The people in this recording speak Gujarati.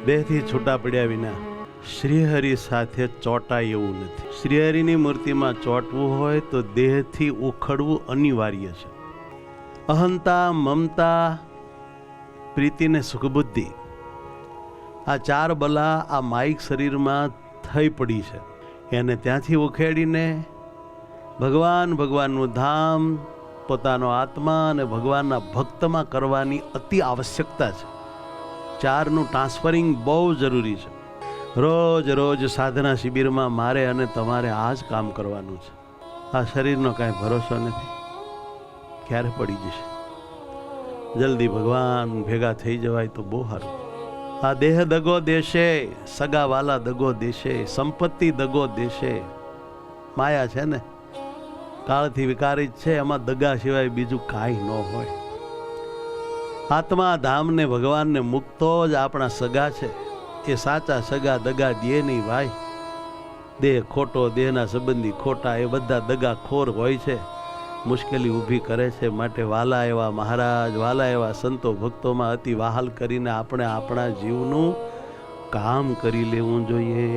દેહથી છૂટા પડ્યા વિના શ્રીહરિ સાથે ચોંટાય એવું નથી. શ્રીહરિની મૂર્તિમાં ચોંટવું હોય તો દેહથી ઉખડવું અનિવાર્ય છે. અહંતા, મમતા, પ્રીતિ ને સુખબુદ્ધિ, આ ચાર બલા આ માઇક શરીરમાં થઈ પડી છે. એને ત્યાંથી ઉખેડીને ભગવાનનું ધામ, પોતાનો આત્મા અને ભગવાનના ભક્તમાં કરવાની અતિ આવશ્યકતા છે. ચારનું ટ્રાન્સફરિંગ બહુ જરૂરી છે. રોજ સાધના શિબિરમાં મારે અને તમારે આ જ કામ કરવાનું છે. આ શરીરનો કાંઈ ભરોસો નથી, ક્યારે પડી જશે. જલ્દી ભગવાન ભેગા થઈ જવાય તો બહુ સારું. આ દેહ દગો દેશે, સગાવાલા દગો દેશે, સંપત્તિ દગો દેશે. માયા છે ને, કાળથી વિકારિત છે, એમાં દગા સિવાય બીજું કાંઈ ન હોય. આત્મા ધામને ભગવાનને મુક્તો જ આપણા સગા છે. એ સાચા સગા દગા દે નહીં ભાઈ. દેહ ખોટો, દેહના સંબંધી ખોટા, એ બધા દગા ખોર હોય છે, મુશ્કેલી ઊભી કરે છે. માટે વાલા એવા મહારાજ, વાલા એવા સંતો ભક્તોમાં અતિ વહાલ કરીને આપણે આપણા જીવનું કામ કરી લેવું જોઈએ.